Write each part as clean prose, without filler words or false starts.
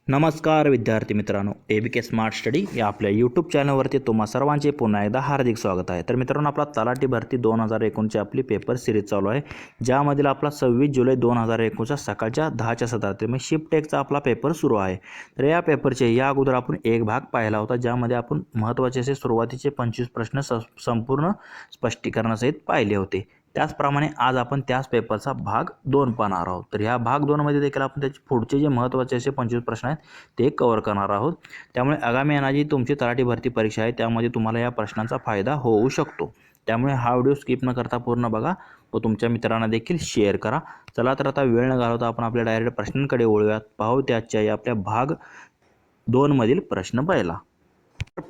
नमस्कार विद्यार्थी मित्रांनो, ABK स्मार्ट स्टडी या आपल्या यूट्यूब चॅनलवरती तुम्हा सर्वांचे पुन्हा एकदा हार्दिक स्वागत आहे. तर मित्रांनो, आपला तलाठी भरती 2019ची आपली पेपर सिरीज चालू आहे, ज्यामधील आपला 26 जुलै 2019च्या सकाळच्या 10च्या सत्रात म्हणजे शिफ्ट एकचा आपला पेपर सुरू आहे. तर या पेपरचे या अगोदर आपण एक भाग पाहिला होता, ज्यामध्ये आपण महत्त्वाचे असे सुरुवातीचे 25 प्रश्न संपूर्ण स्पष्टीकरणासहित पाहिले होते. त्याचप्रमाणे आज आपण त्याच पेपरचा भाग 2 पाहणार आहोत. तर ह्या भाग 2 मध्ये देखील आपण त्याचे पुढचे जे महत्त्वाचे असे 25 प्रश्न आहेत ते कव्हर करणार आहोत. त्यामुळे आगामी येणारी तुमची तलाठी भरती परीक्षा आहे, त्यामध्ये तुम्हाला या प्रश्नांचा फायदा होऊ शकतो. त्यामुळे हा व्हिडिओ स्किप न करता पूर्ण बघा व तुमच्या मित्रांना देखील शेअर करा. चला तर आता वेळ न घालवता आपण आपल्या डायरेक्ट प्रश्नांकडे वळूयात. पाहू त्याच्या या आपल्या भाग 2 मधील प्रश्न पहिला.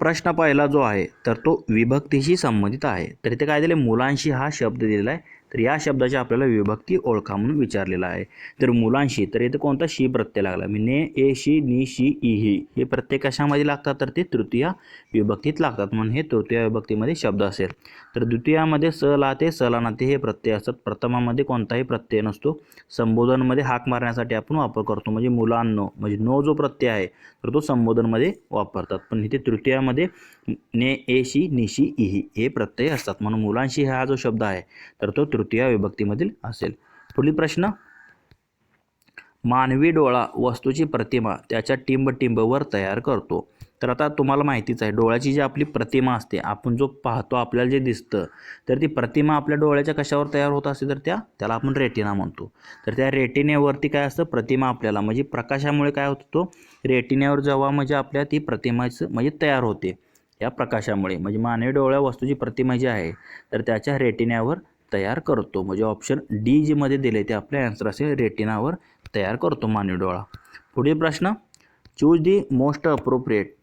प्रश्न पहिला जो आहे तर तो विभक्तीशी संबंधित आहे. तर इथे काय दिले, मुलांशी हा शब्द दिलेला आहे. तर या शब्दाची आपल्याला विभक्ती ओळखा म्हणून विचारलेला आहे. तर मुलांशी, तर इथे कोणता शी प्रत्यय लागला, ने, ए शी, नी शी, ई ही, हे प्रत्यय कशामध्ये लागतात तर ते तृतीय विभक्तीत लागतात, म्हणून हे तृतीय विभक्तीमध्ये शब्द असेल. तर द्वितीयामध्ये स लाते, स ला नाते हे प्रत्यय असतात. प्रथमामध्ये कोणताही प्रत्यय नसतो. संबोधनमध्ये हाक मारण्यासाठी आपण वापर करतो, म्हणजे मुलांनो, म्हणजे नो जो प्रत्यय आहे तर तो संबोधनमध्ये वापरतात. पण इथे तृतीयामध्ये ने, ए शी, नी शी, ई ही हे प्रत्यय असतात, म्हणून मुलांशी हा जो शब्द आहे तर तो तृतीय विभक्तीमधील असेल. पुढील प्रश्न, मानवी डोळा वस्तूची प्रतिमा त्याच्या टिंबटिंबवर तयार करतो. तर आता तुम्हाला माहितीच आहे, डोळ्याची जी आपली प्रतिमा असते, आपण जो पाहतो आपल्याला जे दिसतं, तर ती प्रतिमा आपल्या डोळ्याच्या कशावर तयार होत असते तर त्याला आपण रेटिना म्हणतो. तर त्या रेटिनेवरती काय असतं, प्रतिमा आपल्याला म्हणजे प्रकाशामुळे काय होतं, तो रेटिन्यावर जेव्हा म्हणजे आपल्या ती प्रतिमाचं म्हणजे तयार होते या प्रकाशामुळे, म्हणजे मानवी डोळ्या वस्तूची प्रतिमा जी आहे तर त्याच्या रेटिन्यावर तयार करतो. म्हणजे ऑप्शन डी जी मध्ये दिले ते आपल्या आन्सर असेल, रेटिनावर तयार करतो मानवी डोळा. पुढील प्रश्न, choose the most appropriate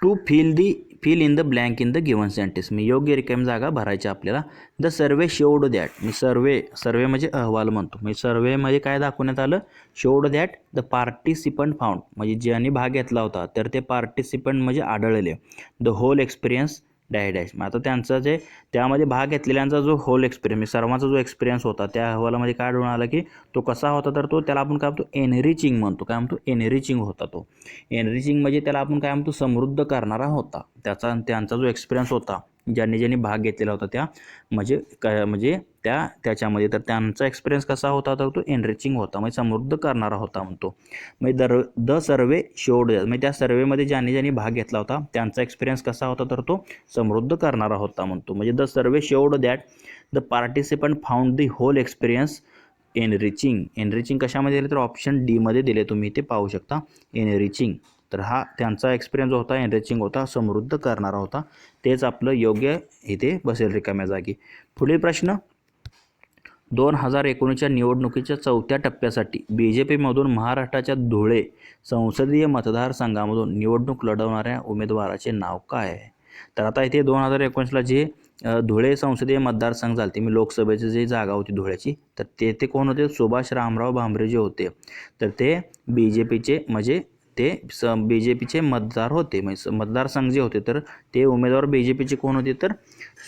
to fill in the blank in the given sentence. मी योग्य रिकामी जागा भरायची आपल्याला. द सर्वे शोड दॅट, मी सर्वे म्हणजे अहवाल म्हणतो, म्हणजे सर्वेमध्ये काय दाखवण्यात आलं, showed that the participant found, म्हणजे ज्यांनी भाग घेतला होता तर ते पार्टिसिपंट म्हणजे आढळले. The whole experience dash dash, मग आता त्यांचा जे त्यामध्ये भाग घेतलेल्यांचा जो होल एक्सपिरियन्स, सर्वांचा जो एक्सपिरियन्स होता त्या अहवालामध्ये काय आढळून आलं की तो कसा होता तर तो त्याला आपण काय म्हणतो, एनरिचिंग म्हणतो. काय म्हणतो, एनरिचिंग होता तो. एनरिचिंग म्हणजे त्याला आपण काय म्हणतो, समृद्ध करणारा होता. त्यांचा जो एक्सपिरियन्स होता, ज्यांनी भाग घेतलेला होता त्या म्हणजे त्याच्यामध्ये, तर त्यांचा एक्सपिरियन्स कसा होता तर तो एनरिचिंग होता, म्हणजे समृद्ध करणारा होता म्हणतो. म्हणजे द सर्वे शोड, म्हणजे त्या सर्वेमध्ये ज्यांनी भाग घेतला होता त्यांचा एक्सपिरियन्स कसा होता तर तो समृद्ध करणारा होता म्हणतो. म्हणजे the survey showed that the participant found the whole experience enriching कशामध्ये दिले तर ऑप्शन डी मध्ये दिले, तुम्ही इथे पाहू शकता एनरिचिंग. तर हा त्यांचा एक्सपिरियन्स होता, एनरिचिंग होता, समृद्ध करणारा होता. तेच आपलं योग्य इथे बसेल रिकाम्या जागी. पुढील प्रश्न, 2019च्या निवडणुकीच्या 4थ्या टप्प्यासाठी BJPमधून महाराष्ट्राच्या धुळे संसदीय मतदारसंघामधून निवडणूक लढवणाऱ्या उमेदवाराचे नाव काय आहे. तर आता इथे 2019ला जे धुळे संसदीय मतदारसंघ झाले, मी लोकसभेची जी जागा होती धुळ्याची, तर ते कोण होते, सुभाष रामराव भामरे जे होते, तर ते BJPचे म्हणजे ते BJPचे मतदार होते, म्हणजे मतदारसंघ जे होते तर ते उमेदवार BJPचे कोण होते तर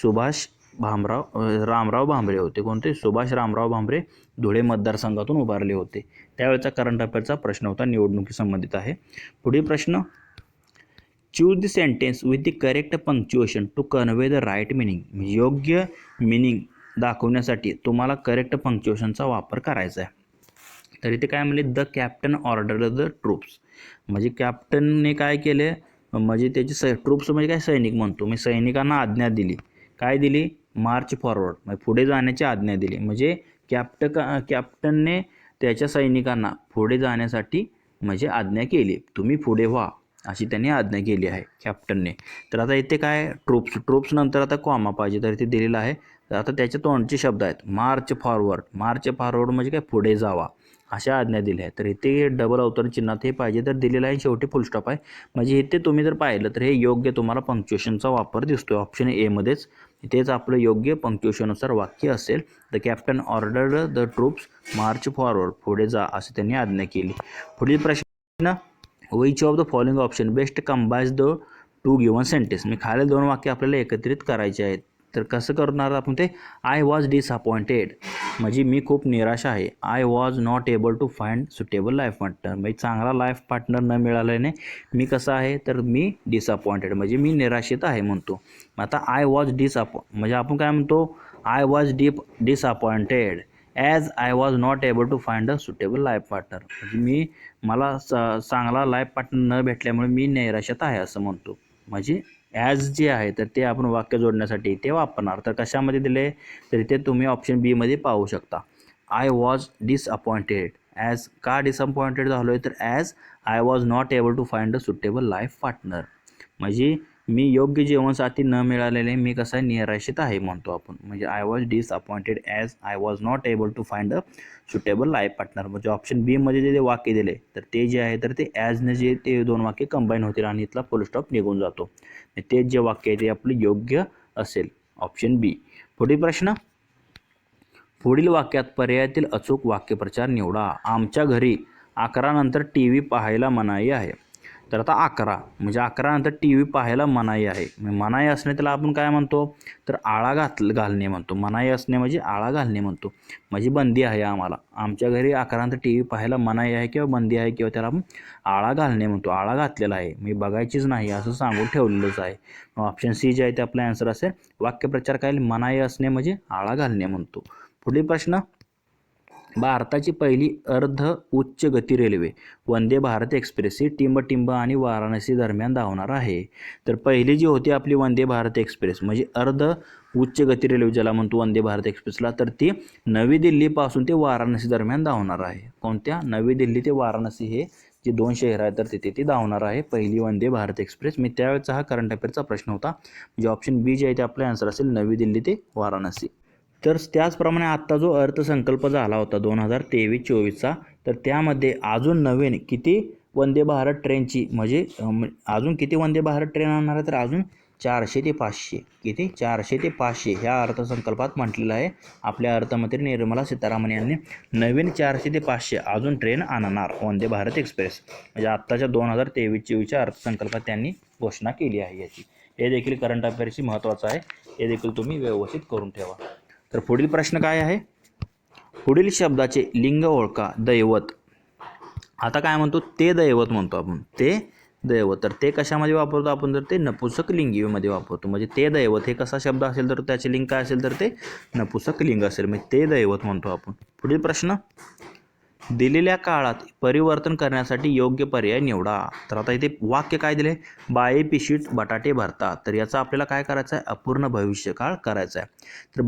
सुभाष रामराव भामरे होते. कोणते, सुभाष रामराव भामरे धुळे मतदारसंघातून उभारले होते. त्यावेळेचा करंट अफेअरचा प्रश्न होता, निवडणुकी संबंधित आहे. पुढील प्रश्न, choose the sentence with the correct punctuation to convey the right meaning. योग्य मिनिंग दाखवण्यासाठी तुम्हाला करेक्ट पंक्च्युएशनचा वापर करायचा आहे. तर इथे काय म्हणले, the captain order the troops, म्हणजे कॅप्टनने काय केले, म्हणजे त्याची ट्रूप्स म्हणजे काय, सैनिक म्हणतो, मी सैनिकांना आज्ञा दिली. काय दिली, मार्च फॉरवर्ड, म्हणजे पुढे जाण्याची आज्ञा दिली. म्हणजे कॅप्टनने त्याच्या सैनिकांना पुढे जाण्यासाठी म्हणजे आज्ञा केली, तुम्ही पुढे व्हा अशी त्यांनी आज्ञा केली आहे कॅप्टनने. तर आता इथे काय, ट्रूप्स नंतर आता कॉमा पाहिजे, तर इथे दिलेला आहे. तर आता त्याचे तोंडचे शब्द आहेत, मार्च फॉरवर्ड म्हणजे काय, पुढे जावा अशा आज्ञा दिल्या आहेत. तर इथे डबल अवतरण चिन्हात हे पाहिजे तर दिलेलं आहे, शेवटी फुलस्टॉप आहे. म्हणजे इथे तुम्ही जर पाहिलं तर हे योग्य तुम्हाला पंक्च्युएशनचा वापर दिसतोय ऑप्शन ए मध्येच. तेच आपलं योग्य पंक्च्युएशननुसार वाक्य असेल, the captain ordered the troops march forward, पुढे जा असे त्यांनी आज्ञा केली. पुढील प्रश्न, which of the following option best combines the two given sentence. मी खालील दोन वाक्य आपल्याला एकत्रित करायचे आहेत. तर कसं करणार आपण ते, आय वॉज डिसअपॉइंटेड म्हणजे मी खूप निराश आहे. I was not able to find suitable life partner म्हणजे चांगला लाईफ पार्टनर न मिळाल्याने मी कसं आहे तर मी डिसअपॉइंटेड म्हणजे मी निराशेत आहे म्हणतो. आता आय वॉज म्हणजे आपण काय म्हणतो, I was disappointed as I was not able to find a suitable life partner म्हणजे मला चांगला लाईफ पार्टनर न भेटल्यामुळे मी निराशेत आहे असं म्हणतो. म्हणजे ॲज जे आहे तर ते आपण वाक्य जोडण्यासाठी ते वापरणार. तर कशामध्ये दिले तर इथे तुम्ही ऑप्शन बी मध्ये पाहू शकता. आय वॉज डिसअपॉइंटेड ॲज का डिसअपॉइंटेड झालो आहे तर as I was not able to find a suitable life partner म्हणजे मी योग्य जीवनसाथी न मिळालेले मी कसं आहे निराशेत आहे म्हणतो आपण. म्हणजे I was disappointed as I was not able to find a suitable life partner म्हणजे ऑप्शन बी मध्ये जे वाक्य दिले तर ते जे आहे तर ते ॲजने जे ते दोन वाक्य कंबाईन होतील आणि इथला फुल स्टॉप निघून जातो. ते जे वाक्य आहे ते आपलं योग्य असेल ऑप्शन बी. पुढील प्रश्न, पुढील वाक्यात पर्यायातील अचूक वाक्यप्रचार निवडा. आमच्या घरी 11 नंतर टी व्ही पाहायला मनाई आहे. तर आता 11 म्हणजे 11 नंतर टी व्ही पाहायला मनाई आहे. मनाई असणे त्याला आपण काय म्हणतो तर आळा घालणे म्हणतो. मनाई असणे म्हणजे आळा घालणे म्हणतो म्हणजे बंदी आहे आम्हाला. आमच्या घरी 11 नंतर टी व्ही पाहायला मनाई आहे किंवा बंदी आहे किंवा त्याला आपण आळा घालणे म्हणतो. आळा घातलेला आहे मी बघायचीच नाही असं सांगून ठेवलेलंच आहे. ऑप्शन सी जे आहे ते आपला आन्सर असेल. वाक्यप्रचार काय मनाई असणे म्हणजे आळा घालणे म्हणतो. पुढील प्रश्न, भारताची पहिली अर्ध उच्च गती रेल्वे वंदे भारत एक्सप्रेस ही टिंब आणि वाराणसी दरम्यान धावणार आहे. तर पहिली जी होती आपली वंदे भारत एक्सप्रेस म्हणजे अर्ध उच्च गती रेल्वे ज्याला म्हणतो वंदे भारत एक्सप्रेसला, तर ती नवी दिल्लीपासून ते वाराणसी दरम्यान धावणार आहे. कोणत्या, नवी दिल्ली ते वाराणसी हे जे 2 शहर आहेत तर तिथे ती धावणार आहे पहिली वंदे भारत एक्सप्रेस. मी त्यावेळेचा हा करंट अफेअरचा प्रश्न होता. म्हणजे ऑप्शन बी जे आहे ते आपला आन्सर असेल नवी दिल्ली ते वाराणसी. तर त्याचप्रमाणे आत्ता जो अर्थसंकल्प झाला होता 2023-24चा तर त्यामध्ये अजून नवीन किती वंदे भारत ट्रेनची म्हणजे अजून किती वंदे भारत ट्रेन आणणार आहे तर अजून 400 ते 500 किती 400 ते 500 ह्या अर्थसंकल्पात म्हटलेलं आहे. आपल्या अर्थमंत्री निर्मला सीतारामन यांनी नवीन 400 ते 500 अजून ट्रेन आणणार वंदे भारत एक्सप्रेस म्हणजे आत्ताच्या 2023-24च्या अर्थसंकल्पात त्यांनी घोषणा केली आहे याची. हे देखील करंट अफेअर्सची महत्त्वाचं आहे. हे देखील तुम्ही व्यवस्थित करून ठेवा. तर पुढील प्रश्न काय आहे, पुढील शब्दाचे लिंग ओळखा. दैवत, आता काय म्हणतो ते दैवत म्हणतो आपण. ते दैवत तर ते कशामध्ये वापरतो आपण तर ते नपुंसक लिंगीमध्ये वापरतो. म्हणजे ते दैवत हे कसा शब्द असेल तर त्याचे लिंग काय असेल तर ते नपुंसक लिंग असेल म्हणजे ते दैवत म्हणतो आपण. पुढील प्रश्न, दिलेल्या काळात परिवर्तन करण्यासाठी योग्य पर्याय निवडा. तर आता इथे वाक्य काय दिले, बाये पिशवीत बटाटे भरतात. तर याचा आपल्याला काय करायचं आहे अपूर्ण भविष्यकाळ करायचा आहे. तर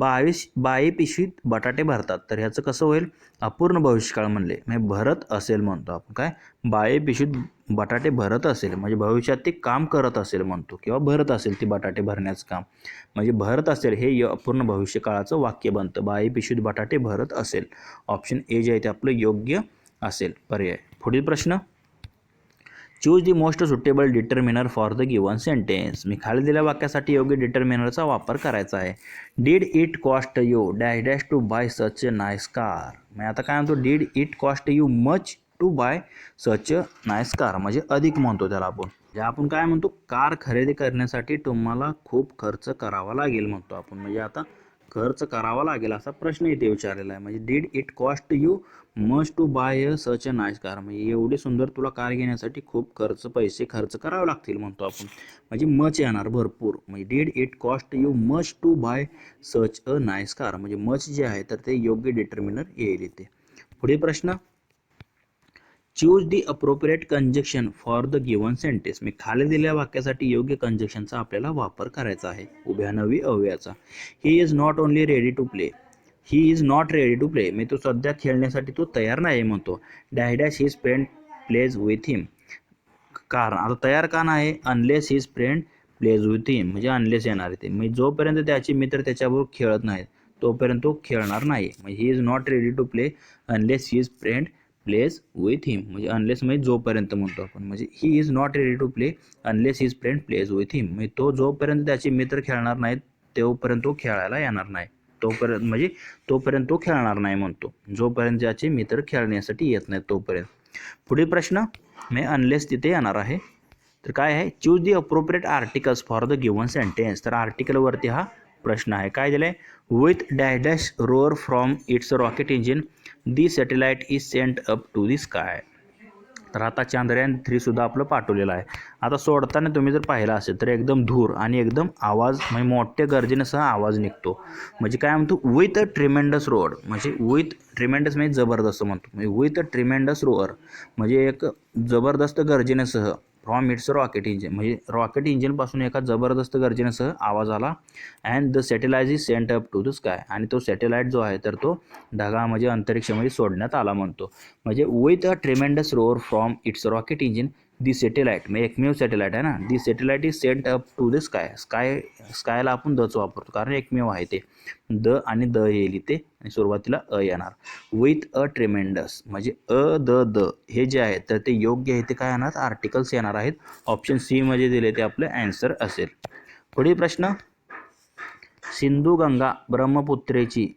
बाये पिशवीत बटाटे भरतात तर ह्याचं कसं होईल अपूर्ण भविष्यकाळ म्हणले म्हणजे भरत असेल म्हणतो आपण. काय, बाये पिशवीत बटाटे भरत असेल म्हणजे भविष्यात ते काम करत असेल म्हणतो किंवा भरत असेल ती बटाटे भरण्याचं काम म्हणजे भरत असेल हे अपूर्ण भविष्यकाळाचं वाक्य बनतं. बाये पिशवीत बटाटे भरत असेल. ऑप्शन ए जे आहे ते आपलं योग्य असेल पर्याय. पुढील प्रश्न, choose the most suitable determiner for the given sentence. मी खाली दिलेल्या वाक्यासाठी योग्य डिटर्मिनरचा वापर करायचा आहे. Did it cost you dash dash to buy such a nice car. मी आता काय म्हणतो, did it cost you much to buy such a nice car म्हणजे अधिक म्हणतो त्याला आपण. जे आपण काय म्हणतो कार खरेदी करण्यासाठी तुम्हाला खूप खर्च करावा लागेल म्हणतो आपण. म्हणजे आता खर्च करावा लागेल असा प्रश्न इथे विचारलेला आहे. म्हणजे did it cost you much to buy such a nice car म्हणजे एवढी सुंदर तुला कार घेण्यासाठी खूप पैसे खर्च करावे लागतील म्हणतो आपण. म्हणजे मच येणार भरपूर. म्हणजे did it cost you much to buy such a nice car म्हणजे मच जे आहे तर ते योग्य डिटर्मिनर येईल इथे. पुढील प्रश्न, choose the appropriate conjunction for the given sentence. मी खाली दिलेल्या वाक्यासाठी योग्य कंजक्शनचा आपल्याला वापर करायचा आहे उभ्यानवी अव्ययाचा. He is not only ready to play, he is not ready to play मी तो सध्या खेळण्यासाठी तो तयार नाही म्हणतो. Dash dash his friend plays with him. कारण आता तयार का नाही, unless his friend plays with him म्हणजे अनलेस येणार आहे ते म्हणजे जोपर्यंत त्याचे मित्र त्याच्याबरोबर खेळत नाहीत तोपर्यंत तो खेळणार नाही. म्हणजे he is not ready to play unless his friend plays with him म्हणजे अनलेस म्हणजे जोपर्यंत म्हणतो आपण. म्हणजे he is not ready to play unless his friend plays with him म्हणजे तो जोपर्यंत त्याचे मित्र खेळणार नाहीत तोपर्यंत तो खेळायला येणार नाही. तोपर्यंत म्हणजे तोपर्यंत तो खेळणार नाही म्हणतो जोपर्यंत ज्याचे मित्र खेळण्यासाठी येत नाहीत तोपर्यंत. पुढील प्रश्न, मी अनलेस तिथे येणार आहे. तर काय आहे, choose the appropriate articles for the given sentence. तर आर्टिकलवरती हा प्रश्न आहे. काय दिलं आहे, with dash dash roar from its rocket engine the satellite is sent up to the sky. तर आता चांद्रयान-3 सुद्धा आपलं पाठवलेलं आहे. आता सोडताना तुम्ही जर पाहिलं असेल तर एकदम धूर आणि एकदम आवाज म्हणजे मोठ्या गर्जनेसह आवाज निघतो. म्हणजे काय म्हणतो, विथ अ ट्रिमेंडस रोअर, म्हणजे विथ ट्रिमेंडस म्हणजे जबरदस्त म्हणतो, म्हणजे विथ अ ट्रिमेंडस रोअर म्हणजे एक जबरदस्त गर्जनेसह फ्रॉम इट्स रॉकेट इंजिन, म्हणजे रॉकेट इंजिनपासून एका जबरदस्त गर्जनेसह आवाज आला. And the satellite is sent up to the sky, आणि तो सॅटेलाइट जो आहे तर तो ढगा म्हणजे अंतरिक्षामध्ये सोडण्यात आला म्हणतो. म्हणजे with a tremendous roar from its rocket engine the satellite, म्हणजे एकमेव सॅटेलाइट आहे ना, the satellite is sent up to the sky. स्कायला आपण दच वापरतो कारण एकमेव आहे ते, द आणि द येईल इथे आणि सुरुवातीला अ येणार. विथ अ ट्रिमेंडस म्हणजे द हे जे आहे तर ते योग्य आहे ते काय येणार, आर्टिकल्स येणार आहेत. ऑप्शन सी मध्ये दिले ते आपलं आन्सर असेल. पुढील प्रश्न, सिंधू गंगा ब्रह्मपुत्रेची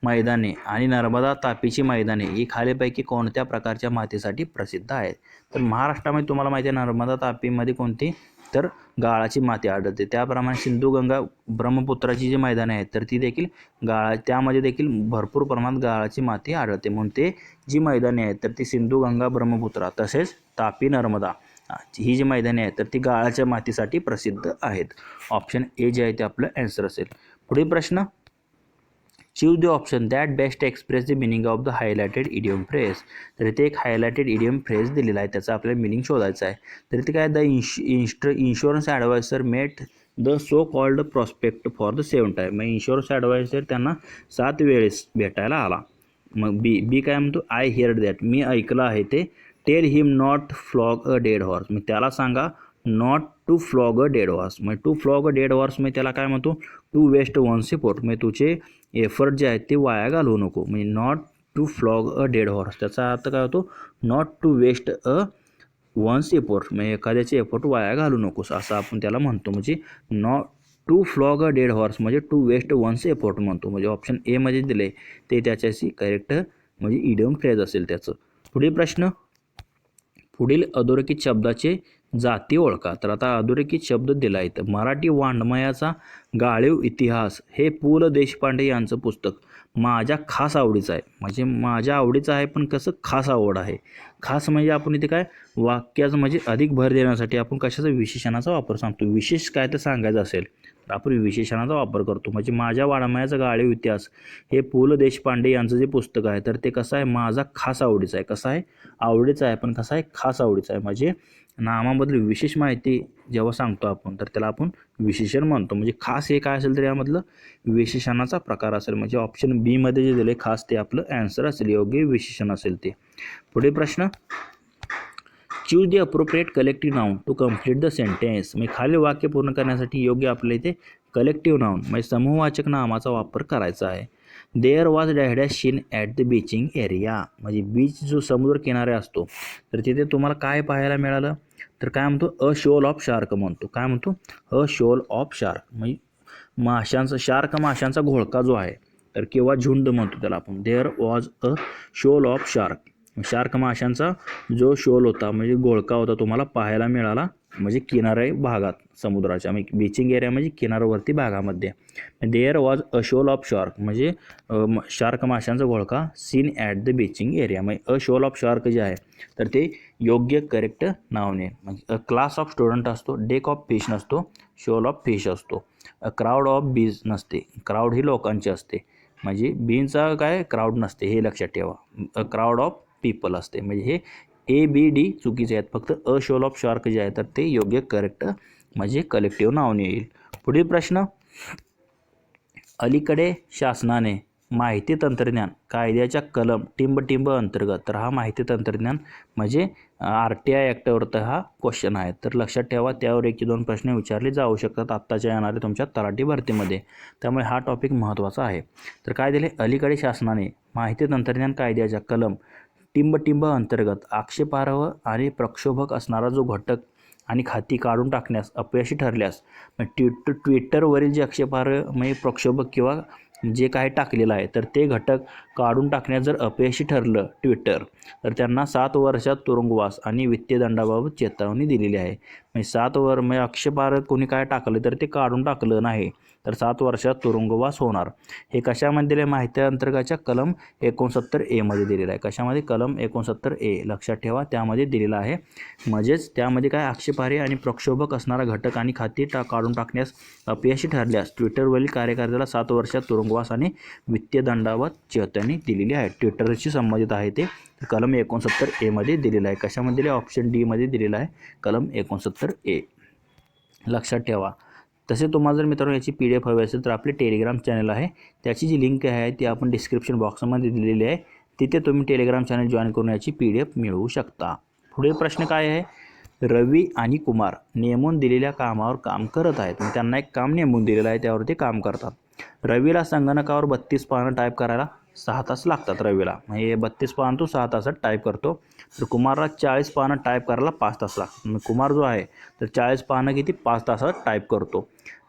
मैदाने आणि नर्मदा तापीची मैदाने ही खालीलपैकी कोणत्या प्रकारच्या मातीसाठी प्रसिद्ध आहेत. तर महाराष्ट्रामध्ये तुम्हाला माहिती आहे नर्मदा तापीमध्ये कोणती, तर गाळाची माती आढळते. त्याप्रमाणे सिंधू गंगा ब्रह्मपुत्राची जी मैदाने आहेत तर ती देखील त्यामध्ये देखील भरपूर प्रमाणात गाळाची माती आढळते. म्हणून ते जी मैदाने आहेत तर ती सिंधू गंगा ब्रह्मपुत्रा तसेच तापी नर्मदा ही जी मैदाने आहेत तर ती गाळाच्या मातीसाठी प्रसिद्ध आहेत. ऑप्शन ए जे आहे ते आपलं आन्सर असेल. पुढील प्रश्न, choose the option that best express the meaning of the highlighted idiom phrase. तर इथे एक हायलाइटेड इडियम फ्रेज दिलेला आहे, त्याचा आपल्याला मिनिंग शोधायचा आहे. तर इथे काय, the insurance advisor met the so called prospect for the 7th time. मग इन्शुरन्स ॲडवायझर त्यांना 7 वेळेस भेटायला आला. मग बी काय म्हणतो, आय हिअर्ड दॅट, मी ऐकलं आहे ते. Tell him not flog a dead horse, मग त्याला सांगा not to flog a dead horse. मग to flog a dead horse म्हणजे त्याला काय म्हणतो, टू वेस्ट वन्स एफर्ट, म्हणजे तुझे एफर्ट जे आहेत ते वाया घालवू नको. म्हणजे not to flog a dead horse त्याचा अर्थ काय होतो, not to waste a one's effort, म्हणजे एखाद्याचे एफर्ट वाया घालू नकोस असं आपण त्याला म्हणतो. म्हणजे not to flog a dead horse म्हणजे टू वेस्ट वन्स एफर्ट म्हणतो. म्हणजे ऑप्शन ए मध्ये दिले ते त्याच्याशी करेक्ट म्हणजे इडियम फ्रेज असेल त्याचं. पुढील प्रश्न, पुढील अधोरेखित शब्दाचे जाती ओळखा. तर आता अधोरेखित शब्द दिला आहे तर मराठी वाङ्मयाचा गाळीव इतिहास हे पु ल देशपांडे यांचं पुस्तक माझ्या खास आवडीचं आहे. म्हणजे माझ्या आवडीचं आहे पण कसं खास आवड आहे. खास म्हणजे आपण इथे काय वाक्याचं म्हणजे अधिक भर देण्यासाठी आपण कशाचा विशेषणाचा वापर सांगतो. विशेष काय तर सांगायचं असेल तर आपण विशेषणाचा वापर करतो. म्हणजे माझ्या वाङ्मयाचा गाळीव इतिहास हे पु ल देशपांडे यांचं जे पुस्तक आहे तर ते कसं आहे, माझा खास आवडीचं आहे. कसं आहे, आवडीचं आहे पण कसं आहे, खास आवडीचं आहे. म्हणजे नामाबद्दल विशेष माहिती जेव्हा सांगतो आपण तर त्याला आपण विशेषण म्हणतो. म्हणजे खास हे काय असेल तर यामधलं विशेषणाचा प्रकार असेल. म्हणजे ऑप्शन बी मध्ये जे दिले खास ते आपलं आन्सर असेल, योग्य विशेषण असेल ते. पुढे प्रश्न, choose the appropriate collective noun to complete the sentence. म्हणजे खालील वाक्य पूर्ण करण्यासाठी योग्य आपल्या इथे कलेक्टिव्ह नाउन म्हणजे समूहवाचक नामाचा वापर करायचा आहे. There was dash seen at the beaching area. म्हणजे बीच जो समुद्र किनारे असतो तर तिथे तुम्हाला काय पाहायला मिळालं, तर काय म्हणतो, अ शोल ऑफ शार्क म्हणतो. काय म्हणतो, अ शोल ऑफ शार्क म्हणजे माशांचा, शार्क माशांचा घोळका जो आहे तर किंवा झुंड म्हणतो त्याला आपण. There was a shoal of shark, shark माशांचा जो शोल होता म्हणजे घोळका होता तुम्हाला पाहायला मिळाला. म्हणजे किनारे भागात समुद्राच्या, म्हणजे बीचिंग एरिया म्हणजे किनारवरती भागामध्ये. There was a shoal of shark म्हणजे शार्क माशांचा घोळका seen at the beaching area. म्हणजे अ शोल ऑफ शार्क जे आहे तर ते योग्य करेक्ट नावने. म्हणजे अ क्लास ऑफ स्टुडंट असतो, डेक ऑफ फिश नसतो, शोल ऑफ फिश असतो. अ क्राऊड ऑफ बीज नसते, क्राऊड ही लोकांची असते. म्हणजे बीनचा काय क्राऊड नसते हे लक्षात ठेवा. अ क्राऊड ऑफ पीपल असते. म्हणजे हे ए बी डी चुकीचे आहेत, फक्त अ शोल ऑफ शार्क जे आहे तर ते योग्य करेक्ट म्हणजे कलेक्टिव्ह नावने येईल. पुढील प्रश्न, अलीकडे शासनाने माहिती तंत्रज्ञान कायद्याच्या कलम टिंब अंतर्गत, तर हा माहिती तंत्रज्ञान म्हणजे RTI ॲक्टवरती हा क्वेश्चन आहे. तर लक्षात ठेवा त्यावर 1-2 प्रश्न विचारले जाऊ शकतात आत्ताच्या येणारे तुमच्या तलाठी भरतीमध्ये, त्यामुळे हा टॉपिक महत्त्वाचा आहे. तर काय दिले, अलीकडे शासनाने माहिती तंत्रज्ञान कायद्याच्या कलम टिंब अंतर्गत आक्षेपार्ह आणि प्रक्षोभक असणारा जो घटक आणि खाती काढून टाकण्यास अपयशी ठरल्यास, ट्विटरवरील जे आक्षेपार्ह म्हणजे प्रक्षोभक किंवा जे काय टाकलेलं आहे तर ते घटक काढून टाकण्यास जर अपयशी ठरलं ट्विटर, तर त्यांना 7 वर्षात तुरुंगवास आणि वित्तीय दंडाबाबत चेतावणी दिलेली आहे. म्हणजे 7 म्हणजे आक्षेपार्ह कोणी काय टाकलं तर ते काढून टाकलं नाही तर 7 वर्षात तुरुंगवास होणार. हे कशामध्ये दिले माहिती अंतर्गतच्या कलम 69A मध्ये दिलेलं आहे. कशामध्ये? कलम 69A लक्षात ठेवा, त्यामध्ये दिलेलं आहे. म्हणजेच त्यामध्ये काय आक्षेपार्ह आणि प्रक्षोभक असणारा घटक आणि खाती काढून टाकण्यास अपयशी ठरल्यास ट्विटरवरील कार्यकर्त्याला 7 वर्षात तुरुंगवास आणि वित्तीय दंडावत चेतावणी दिलेली आहे. ट्विटरशी संबंधित आहे ते कलम 69A मध्ये दिलेलं आहे. कशामध्ये दिले? ऑप्शन डी मध्ये दिलेलं आहे कलम 69A. लक्षात ठेवा. तसे तुम्हाला जर मित्रांनो याची PDF हवी असेल तर आपले टेलिग्राम चॅनल आहे, त्याची जी लिंक आहे ती आपण डिस्क्रिप्शन बॉक्समध्ये दिलेली आहे. तिथे तुम्ही टेलिग्राम चॅनल जॉईन करून याची PDF मिळवू शकता. पुढील प्रश्न काय आहे? रवी आणि कुमार नेमून दिलेल्या कामावर काम करत आहेत. त्यांना एक काम नेमून दिलेलं आहे, त्यावरती काम करतात. रवीला संगणकावर 32 पानं टाईप करायला 6 तास लागतात. रवीला म्हणजे 32 पानं तो 6 तासात टाईप करतो. तर कुमारला 40 पानं टाईप करायला 5 तास लागतात. कुमार जो आहे तर 40 पानं किती 5 तासात टाईप करतो.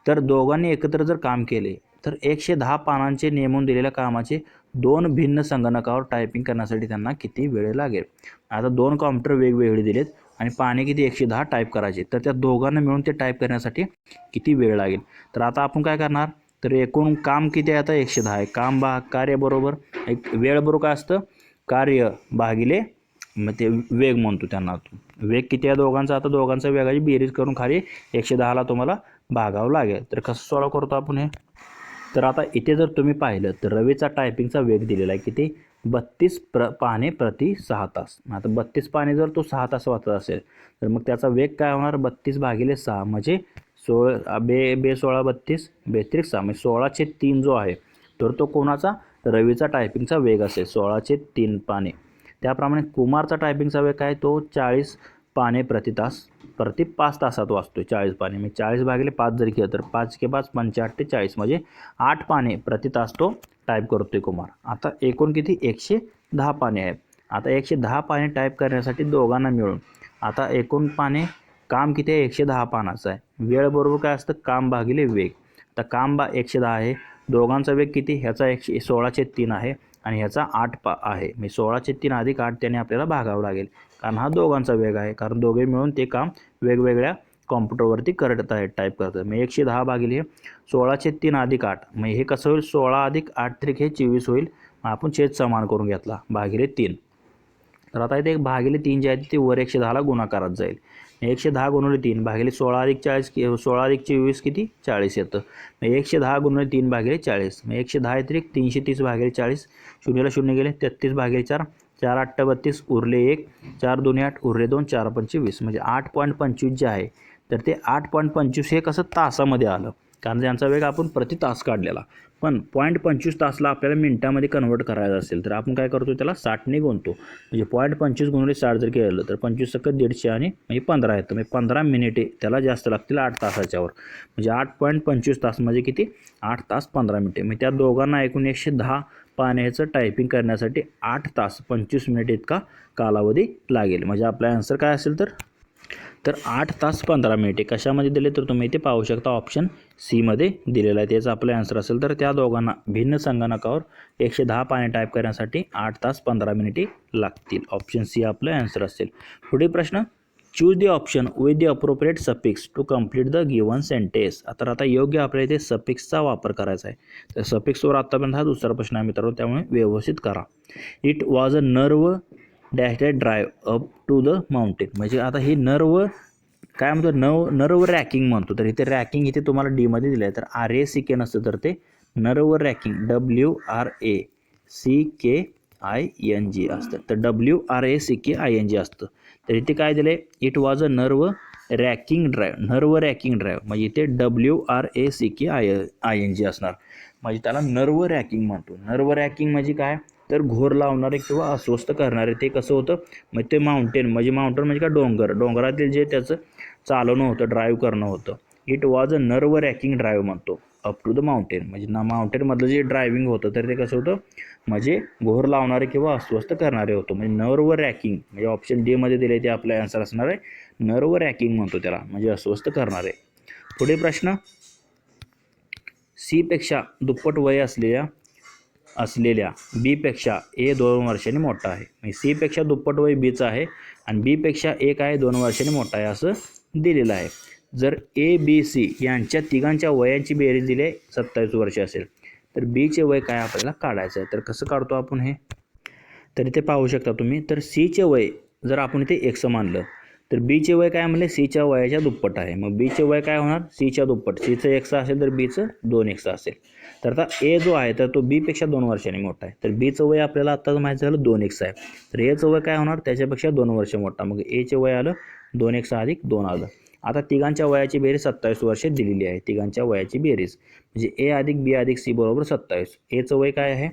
तर दोघांनी एकत्र जर काम केले तर 110 पानांचे नेमून दिलेल्या कामाचे 2 भिन्न संगणकावर टायपिंग करण्यासाठी त्यांना किती वेळ लागेल? आता 2 कॉम्प्युटर वेगवेगळे दिलेत आणि पाने किती 110 टाईप करायचे, तर त्या दोघांना मिळून ते टाईप करण्यासाठी किती वेळ लागेल? तर आता आपण काय करणार? तर एकूण काम किती आहे? आता 110 आहे. काम कार्य बरोबर एक वेळ बरोबर काय असतं? कार्य भागिले मग ते वेग म्हणतो त्यांना. वेग किती आहे दोघांचा? आता दोघांचा वेगाची बेरीज करून खाली 110ला तुम्हाला भागावं लागेल. तर कसं सॉल्व करतो आपण हे? तर आता इथे जर तुम्ही पाहिलं तर रवीचा टायपिंगचा वेग दिलेला आहे किती? 32 पाने प्रति 6 तास. आता 32 पाने जर तो 6 तास वाचत असेल तर मग त्याचा वेग काय होणार? 32 भागिले 6 म्हणजे 16 32 बेत्रिक 6 म्हणजे 16/3 जो आहे तर तो कोणाचा? रवीचा टायपिंगचा वेग असेल 16/3 पाने. त्याप्रमाणे कुमारचा टायपिंगचा वेग काय? तो 40 पाने प्रति तास प्रति 5 तासात वाचतो. 40 पाने म्हणजे 40 भागिले 5 जर केलं तर 5 के 5 45 40 म्हणजे 8 पाने प्रति तास तो टाईप करतोय कुमार. आता एकूण किती? 110 पाने आहेत. आता 110 पाने टाईप करण्यासाठी दोघांना मिळून आता एकूण पाने काम किती आहे? 110 पानाचं आहे. वेळ बरोबर काय असतं? काम भागिले वेग. आता काम 110 आहे. दोघांचा वेग किती? ह्याचा 16/3 आहे आणि ह्याचा 8 आहे. म्हणजे 16/3 अधिक 8 त्याने आपल्याला भागावं लागेल, कारण हा दोघांचा वेग आहे. कारण दोघे मिळून ते काम वेगवेगळ्या कॉम्प्युटरवरती करत आहेत, टाईप करतात. मग 110 भागिले 16/3 अधिक 8 म्हणजे हे कसं होईल? 16 अधिक 8 त्रिक हे 24 होईल. आपण छेद समान करून घेतला भागिले 3. तर आता इथे भागिले 3 जे आहे ते वर 110ला गुणाकारात जाईल. 110 गुणिले 3 भागिले 16 अधिक 40 16 अधिक 24 किती? 40 येतं. मग 110 गुणिले 3 भागिले 40 मग 110 त्रिक 330 भागिले 40 शून्याला शून्य गेले 33 भागिले 4 4 8 32 उरले 1 4 2 8 उरले 2 4 5 20 म्हणजे 8.25 जे आहे तर ते 8.25 हे कसं तासामध्ये आलं, कारण त्यांचा वेग आपण प्रति तास काढलेला. पण 0.25 तासला आपल्याला मिनिटामध्ये कन्वर्ट करायचं असेल तर आपण काय करतो? त्याला 60ने गुणतो. म्हणजे 0.25 गुणिले 60 जर केलं तर 25 × 150 आणि म्हणजे 15 येतं. म्हणजे 15 मिनिटे त्याला जास्त लागतील 8 तासाच्यावर. म्हणजे 8.25 तास म्हणजे किती? 8 तास 15 मिनिटे. म्हणजे त्या दोघांना एकूण 110 पाण्याचं टायपिंग करण्यासाठी 8 तास 25 मिनिट इतका कालावधी लागेल. म्हणजे आपला आन्सर काय असेल तर 8 तास 15 मिनिटे. कशामध्ये दिले तर तुम्ही इथे पाहू शकता ऑप्शन सी मध्ये दिलेला आहे. त्याचा आपला आन्सर असेल तर त्या दोघांना भिन्न संगणकावर 110 पाने टाईप करण्यासाठी 8 तास 15 मिनिटे लागतील. ऑप्शन सी आपलं आन्सर असेल. पुढील प्रश्न, choose the option with the appropriate suffix to complete the given sentence. तर आता योग्य आपल्याला इथे सफिक्सचा वापर करायचा आहे. तर सफिक्सवर आतापर्यंत हा दुसरा प्रश्न आहे मित्रांनो, त्यामुळे व्यवस्थित करा. It was a nerve dash drive up to the mountain. म्हणजे आता ही नर्व काय म्हणतो? नर्व रॅकिंग म्हणतो. तर इथे रॅकिंग इथे तुम्हाला डी मध्ये दिलं आहे. तर RACK नसतं तर ते नर्व रॅकिंग WRACKING असतं. तर WRACKING असतं. तर इथे काय दिलं आहे? It was a nerve racking drive. Nerve racking drive म्हणजे इथे WRACKING असणार. म्हणजे त्याला नर्व रॅकिंग म्हणतो. नर्व रॅकिंग म्हणजे काय? तर घोर लावणारे किंवा अस्वस्थ करणारे. ते कसं होतं? मग ते माउंटेन म्हणजे काय? डोंगरातील जे त्याचं चालवणं होतं, ड्राईव्ह करणं होतं. It was a nerve racking drive म्हणतो अप टू द माउंटेन. म्हणजे माउंटेनमधलं जे ड्रायव्हिंग होतं तर ते कसं होतं? म्हणजे घोर लावणारे किंवा अस्वस्थ करणारे होतं. म्हणजे नर्व रॅकिंग म्हणजे ऑप्शन डी मध्ये दिले ते आपला आन्सर असणार आहे. नर्व रॅकिंग म्हणतो त्याला, म्हणजे अस्वस्थ करणारे. पुढे प्रश्न, सी पेक्षा दुप्पट वय असलेल्या बी पेक्षा ए 2 वर्षांनी मोठा आहे. म्हणजे सी पेक्षा दुप्पट वय बीचं आहे आणि बी पेक्षा 1 आहे 2 वर्षांनी मोठा आहे असं दिलेला आहे. जर ए बी सी यांच्या तिघांच्या वयाची बेरीज दिली आहे 27 वर्ष असेल तर बीचे वय काय आपल्याला काढायचं आहे. तर कसं काढतो आपण हे, तर इथे पाहू शकता तुम्ही. तर सीचे वय जर आपण इथे एक्स मानलं तर बीचे वय काय म्हणले सीच्या वयाच्या दुप्पट आहे. मग बीचे वय काय होणार सीच्या दुप्पट. सीचं एक्स असेल तर बीचं 2x असेल. तर आता ए जो आहे तर तो बीपेक्षा 2 वर्षांनी मोठा आहे. तर बीचं वय आपल्याला आत्ताच माहीत झालं 2x आहे. तर एचं वय काय होणार त्याच्यापेक्षा 2 वर्ष मोठा. मग एचे वय आलं 2x अधिक 2 आलं. आता तिघांच्या वयाची बेरीज 27 वर्षे दिलेली आहे. तिघांच्या वयाची बेरीज म्हणजे ए अधिक बी अधिक सी बरोबर 27. एचं वय काय आहे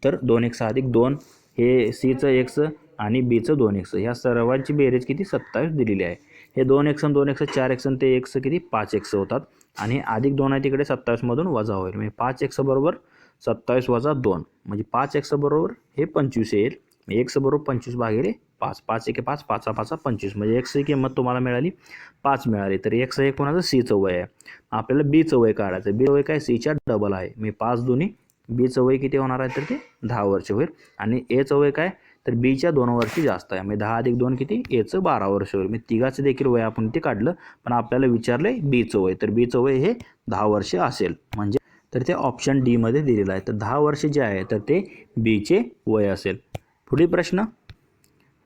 तर 2x अधिक 2, हे सीचं x आणि बीचं 2x, ह्या सर्वांची बेरीज किती 27 दिलेली आहे. हे 2x आणि 2x 4x आणि ते x किती 5x होतात आणि अधिक 2 आहे तिकडे 27 मधून वजा होईल. म्हणजे 5x बरोबर 27 वजा 2 म्हणजे 5x बरोबर हे 25 येईल. x बरोबर 25 भागिले 5, 5 1 5, 5 5 25 म्हणजे x ची किंमत तुम्हाला मिळाली 5 मिळाली. तर x हे कोणाचं सीचं वय आहे. आपल्याला बीचं वय काढायचं. बी वय काय सीच्या डबल आहे. मी 5 दुनी बीचं वय किती होणार आहे तर ते 10 वर्ष होईल. आणि एचं वय काय तर बीच्या 2 वर्षी जास्त आहे. म्हणजे 10 अधिक 2 किती एचं 12 वर्ष होईल. मी तिघाचं देखील वय आपण ते काढलं पण आपल्याला विचारलंय बीचं वय. तर बीचं वय हे 10 वर्ष असेल. म्हणजे तर ते ऑप्शन डी मध्ये दिलेलं आहे. तर 10 वर्ष जे आहे तर ते बीचे वय असेल. पुढील प्रश्न,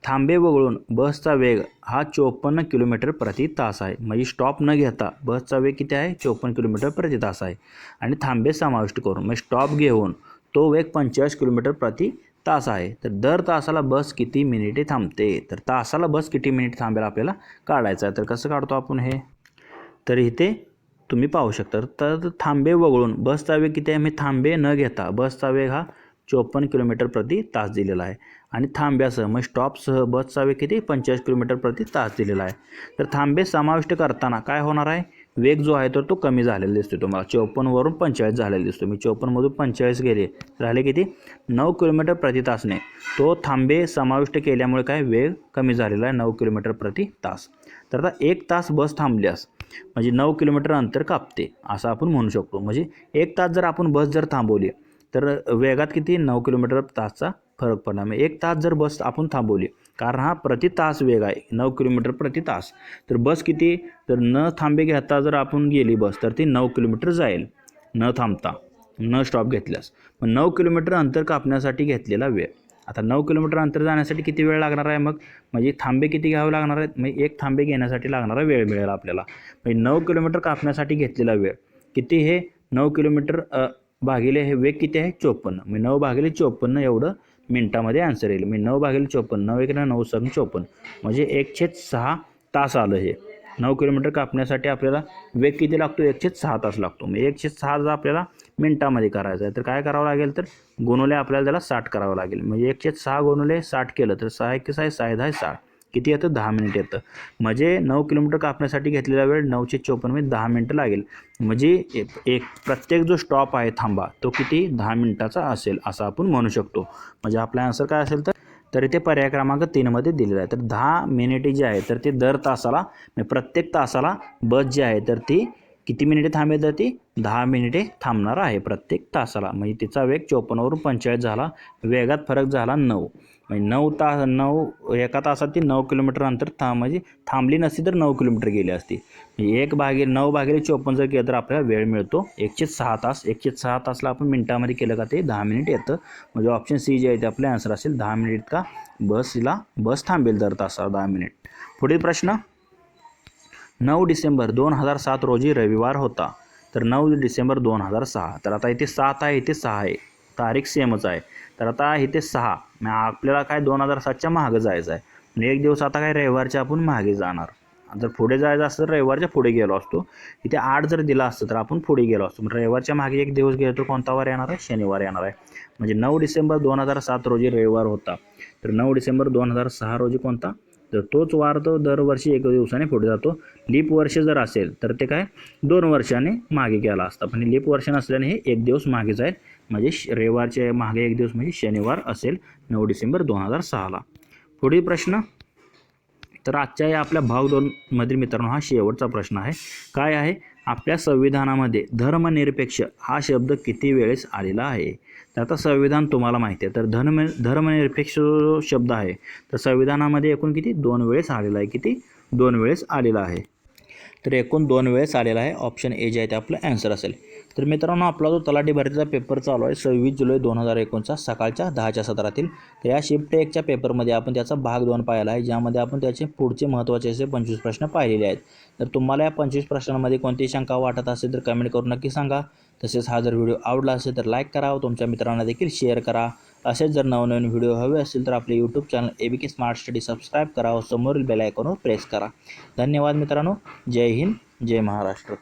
थांबे वगळून बसचा वेग हा 54 किलोमीटर प्रति तास आहे. म्हणजे स्टॉप न घेता बसचा वेग किती आहे 54 किलोमीटर प्रति तास आहे. आणि थांबे समाविष्ट करून म्हणजे स्टॉप घेऊन तो वेग 45 किलोमीटर प्रति तास आहे. तर दर तासाला बस किती मिनिटे थांबते. तर तासाला बस किती मिनिट थांबेल आपल्याला काढायचं आहे. तर कसं काढतो आपण हे, तर इथे तुम्ही पाहू शकता. तर थांबे वगळून बसचा वेग किती आहे. मी थांबे न घेता बसचा वेग हा 54 किलोमीटर प्रति तास दिलेला आहे. आणि थांब्यासह मग स्टॉपसह बसचा वेग किती 45 किलोमीटर प्रति तास दिलेला आहे. तर थांबे समाविष्ट करताना काय होणार आहे, वेग जो आहे तर तो कमी झालेला दिसतो तुम्हाला. 54 वरून 45 झालेला दिसतो. मी 54 मधून 45 गेले राहिले किती 9 किलोमीटर प्रति तासने. तो थांबे समाविष्ट केल्यामुळे काय वेग कमी झालेला आहे 9 किलोमीटर प्रति तास. तर आता 1 तास बस थांबल्यास म्हणजे 9 किलोमीटर अंतर कापते असं आपण म्हणू शकतो. म्हणजे 1 तास जर आपण बस जर थांबवली तर वेगात किती 9 किलोमीटर तासचा फरक पडणार. म्हणजे 1 तास जर बस आपण थांबवली कारण हा प्रति तास वेग आहे 9 किलोमीटर प्रति तास. तर बस किती तर न थांबे घेता जर आपण गेली बस तर ती 9 किलोमीटर जाईल न थांबता न स्टॉप घेतल्यास. मग 9 किलोमीटर अंतर कापण्यासाठी घेतलेला वेळ. आता 9 किलोमीटर अंतर जाण्यासाठी किती वेळ लागणार आहे मग म्हणजे थांबे किती घ्यावे लागणार आहेत. म्हणजे 1 थांबे घेण्यासाठी लागणारा वेळ मिळेल आपल्याला. म्हणजे 9 किलोमीटर कापण्यासाठी घेतलेला वेळ किती हे 9 किलोमीटर भागिले हे वेग किती आहे 54. मी 9 भागिले 54 एवढं मिनिटामध्ये आन्सर येईल. मी 9 भागिले 54 9 1 9 7 54 म्हणजे 1/6 तास आलं. हे 9 किलोमीटर कापण्यासाठी आपल्याला वेग किती लागतो 1/6 तास लागतो. मग 1/6 जर आपल्याला मिनिटामध्ये करायचं आहे तर काय करावं लागेल तर गुणुले आपल्याला त्याला 60 करावं लागेल. म्हणजे 1/6 गुणुले 60 केलं तर 6 1 6 6 10 60 किती येतं 10 मिनिट येतं. म्हणजे 9 किलोमीटर कापण्यासाठी घेतलेला वेळ 9/54 म्हणजे 10 मिनिटं लागेल. म्हणजे एक प्रत्येक जो स्टॉप आहे थांबा तो किती 10 मिनिटाचा असेल असं आपण म्हणू शकतो. म्हणजे आपला आन्सर काय असेल तर इथे पर्याय क्रमांक 3 मध्ये दिलेला आहे. तर 10 मिनिटे जे आहे तर ते दर तासाला प्रत्येक तासाला बस जी आहे तर ती किती मिनिटे थांबेल तर ती 10 मिनिटे थांबणार आहे प्रत्येक तासाला. म्हणजे तिचा वेग 54 वरून 45 झाला. वेगात फरक झाला 9. म्हणजे 9 एका तासात ती 9 किलोमीटर अंतर म्हणजे थांबली नसती तर 9 किलोमीटर गेली असती. 9 भागिले 54 जर केलं तर आपल्याला वेळ मिळतो 1/6 तास. 1/6 तासला आपण मिनिटामध्ये केलं का ते 10 मिनिट येतं. म्हणजे ऑप्शन सी जे आहे ते आपले आन्सर असेल 10 मिनिट का बस थांबेल दर तासाला 10 मिनिट. पुढील प्रश्न, 9 डिसेंबर 2007 रोजी रविवार होता. तर 9 डिसेंबर 2006. तर आता इथे 7 आहे इथे 6 आहे तारीख सेमच आहे. तर आता इथे 6 आपल्याला काय 2007च्या मागे जायचं आहे. म्हणजे एक दिवस आता काय रविवारच्या आपण मागे जाणार. जर पुढे जायचं असतं तर रविवारच्या पुढे गेलो असतो. इथे 8 जर दिला असतं तर आपण पुढे गेलो असतो. रविवारच्या मागे एक दिवस गेलो तर कोणता वार येणार आहे शनिवार येणार आहे. म्हणजे 9 डिसेंबर 2007 रोजी रविवार होता. तर 9 डिसेंबर 2006 रोजी कोणता तर तोच वार तो दरवर्षी 1 दिवसाने पुढे जातो. लीप वर्ष जर असेल तर ते काय 2 वर्षाने मागे गेला असता. पण लीप वर्ष नसल्याने हे 1 दिवस मागे जाईल. म्हणजे रविवारचे मागे 1 दिवस म्हणजे शनिवार असेल 9 डिसेंबर 2006ला. पुढील प्रश्न, तर आजच्या या आपल्या भाग 2 मधील मित्रांनो हा शेवटचा प्रश्न आहे. काय आहे, आपल्या संविधानामध्ये धर्मनिरपेक्ष हा शब्द किती वेळेस आलेला आहे. तर आता संविधान तुम्हाला माहिती आहे, तर धर्मनिरपेक्ष जो शब्द आहे तर संविधानामध्ये एकूण किती 2 वेळेस आलेला आहे. किती 2 वेळेस आलेला आहे. तर एकूण 2 वेळेस आलेला आहे. ऑप्शन ए जे आहे ते आपलं ॲन्सर असेल. तर मित्रांनो, आपला जो तलाठी भरतीचा पेपर चालू आहे 26 जुलै 2019 सकाळच्या 10च्या सत्रातील. तर या शिफ्ट 1च्या पेपरमध्ये आपण त्याचा भाग 2 पाहिला आहे, ज्यामध्ये आपण त्याचे पुढचे महत्त्वाचे असे 25 प्रश्न पाहिलेले आहेत. तर तुम्हाला या 25 प्रश्नांमध्ये कोणतीही शंका वाटत असेल तर कमेंट करून नक्की सांगा. तसेच हा जर व्हिडिओ आवडला असेल तर लाईक करा व तुमच्या मित्रांना देखील शेअर करा. असेच जर नवनवीन व्हिडिओ हवे असतील तर आपले YouTube channel ABK smart study subscribe करा व समोरील बेल आयकॉनवर प्रेस करा. धन्यवाद मित्रांनो. जय हिंद, जय महाराष्ट्र.